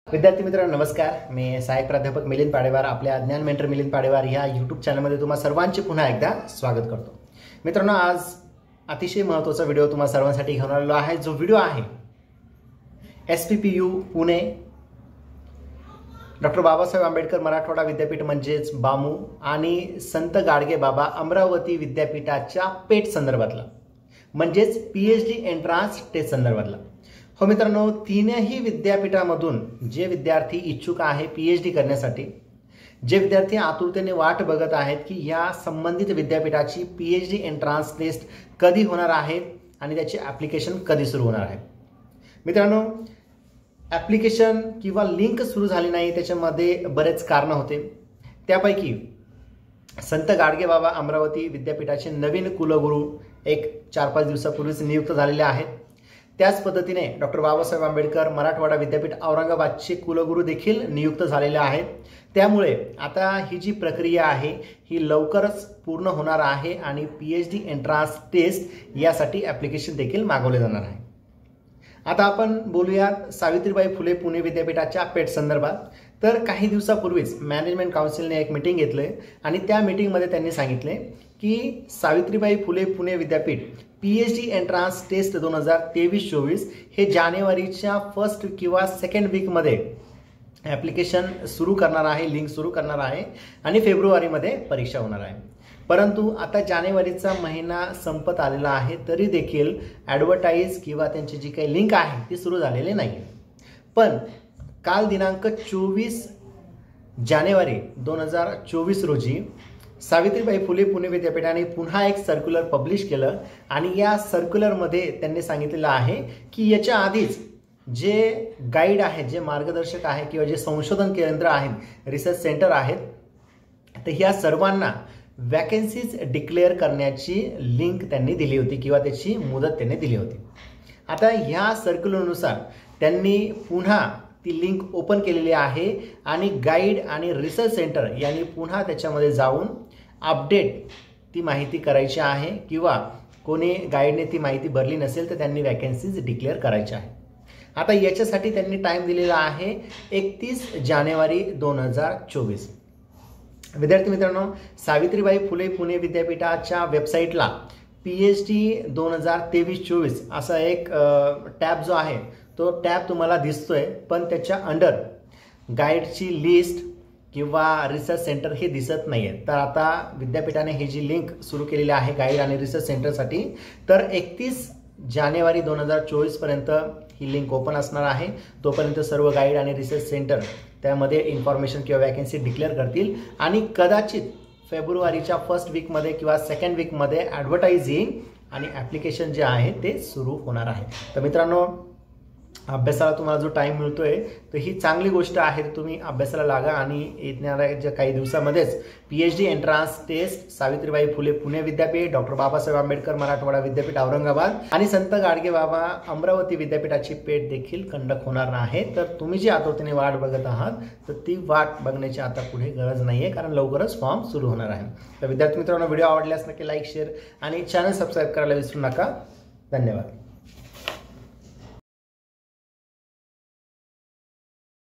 विद्यार्थी मित्रांनो नमस्कार. मी सहाय्यक प्राध्यापक मिलिंद पाडेवार आपल्या ज्ञान मेंटर मिलिंद पाडेवार ह्या यूट्यूब चॅनलमध्ये तुम्हा सर्वांचे पुन्हा एकदा स्वागत करतो. मित्रांनो आज अतिशय महत्त्वाचा व्हिडिओ तुम्हा सर्वांसाठी घेऊन आलेलो आहे. जो व्हिडिओ आहे SPPU पुणे डॉक्टर बाबासाहेब आंबेडकर मराठवाडा विद्यापीठ म्हणजेच बामू आणि संत गाडगेबाबा अमरावती विद्यापीठाच्या पेट संदर्भातला म्हणजेच PhD एंट्रन्स टेस्ट संदर्भातला. हो मित्रांनो, तीनही विद्यापीठामधून जे विद्यार्थी इच्छुक आहे PhD करण्यासाठी, जे विद्यार्थी आतुरतेने वाट बघत आहेत की या संबंधित विद्यापीठाची PhD एंट्रन्स टेस्ट कधी होणार आहे आणि त्याचे ॲप्लिकेशन कधी सुरू होणार आहे. मित्रांनो, ॲप्लिकेशन किंवा लिंक सुरू झाली नाही त्याच्यामध्ये बरेच कारणं होते. त्यापैकी संत गाडगेबाबा अमरावती विद्यापीठाचे नवीन कुलगुरू एक 4-5 दिवसापूर्वीच नियुक्त झालेले आहेत. त्याच पद्धतीने डॉक्टर बाबासाहेब आंबेडकर मराठवाडा विद्यापीठ औरंगाबादचे कुलगुरू देखील नियुक्त झालेले आहेत. त्यामुळे आता ही जी प्रक्रिया आहे ही लवकरच पूर्ण होणार आहे आणि PhD एंट्रन्स टेस्ट यासाठी ॲप्लिकेशन देखील मागवले जाणार आहे. आता आपण बोलूयात सावित्रीबाई फुले पुणे विद्यापीठाच्या पेट संदर्भात. तर काही दिवसापूर्वीच मॅनेजमेंट काउन्सिलने एक मीटिंग घेतली आणि त्या मीटिंगमध्ये त्यांनी सांगितले की सावित्रीबाई फुले पुणे विद्यापीठ PhD एंट्रन्स टेस्ट 2023-24 हे जानेवारीच्या फर्स्ट किंवा सेकंड वीकमध्ये ॲप्लिकेशन सुरू करणार आहे, लिंक सुरू करणार आहे आणि फेब्रुवारीमध्ये परीक्षा होणार आहे. परंतु आता जानेवारीचा महिना संपत आलेला आहे तरी देखील ॲडव्हर्टाईज किंवा त्यांची जी काही लिंक आहे ती सुरू झालेली नाही. पण काल दिनांक 24 जानेवारी 2024 रोजी सावित्रीबाई फुले पुणे विद्यापीठाने पुन्हा एक सर्क्युलर पब्लिश केलं आणि या सर्क्युलरमध्ये त्यांनी सांगितलेलं आहे की याच्या आधीच जे गाईड आहेत, जे मार्गदर्शक आहे किंवा जे संशोधन केंद्र आहेत, रिसर्च सेंटर आहेत, तर ह्या सर्वांना वॅकन्सीज डिक्लेअर करण्याची लिंक त्यांनी दिली होती किंवा त्याची मुदत त्यांनी दिली होती. आता ह्या सर्क्युलरनुसार त्यांनी पुन्हा ती लिंक ओपन केलेली आहे आणि गाईड आणि रिसर्च सेंटर यांनी पुन्हा त्याच्यामध्ये जाऊन अपडेट ती माहिती करायची आहे किंवा कोणी गाईडने ती माहिती भरली नसेल तर त्यांनी वॅकन्सीज डिक्लेअर करायच्या आहे. आता याच्यासाठी त्यांनी टाईम दिलेला आहे 31 जानेवारी 2024. विद्यार्थी मित्रांनो, सावित्रीबाई फुले पुणे विद्यापीठाच्या वेबसाईटला PhD 2023-24 असा एक टॅब जो आहे तो टॅब तुम्हाला दिसतोय, पण त्याच्या अंडर गाईडची लिस्ट किंवा रिसर्च सेंटर हे दिसत नाही आहे. तर आता विद्यापीठाने ही जी लिंक सुरू केलेली आहे गाईड आणि रिसर्च सेंटरसाठी, तर 31 जानेवारी 2024 पर्यंत ही लिंक ओपन असणार आहे. तोपर्यंत सर्व गाईड आणि रिसर्च सेंटर त्यामध्ये इन्फॉर्मेशन किंवा वॅकन्सी डिक्लेअर करतील आणि कदाचित फेब्रुवारीच्या फर्स्ट वीकमध्ये किंवा सेकंड वीकमध्ये ॲडव्हर्टाईज येईल आणि ॲप्लिकेशन जे आहे ते सुरू होणार आहे. तर मित्रांनो, अभ्यासाला तुम्हाला जो टाईम मिळतोय तर ही चांगली गोष्ट आहे. तुम्ही अभ्यासाला लागा आणि येणाऱ्या ज्या काही दिवसामध्येच PhD entrance taste Savitribai Phule Pune विद्यापीठ, डॉक्टर बाबासाहेब आंबेडकर मराठवाडा विद्यापीठ औरंगाबाद आणि संत गाडगेबाबा अमरावती विद्यापीठाची पेट देखील कंडक्ट होणार आहे. तर तुम्ही जी आतुरतेने वाट बघत आहात तर ती वाट बघण्याची आता पुढे गरज नाही आहे, कारण लवकरच फॉर्म सुरू होणार आहे. तर विद्यार्थी मित्रांनो, व्हिडिओ आवडल्यास नक्की लाईक, शेअर आणि चॅनल सबस्क्राईब करायला विसरू नका. धन्यवाद.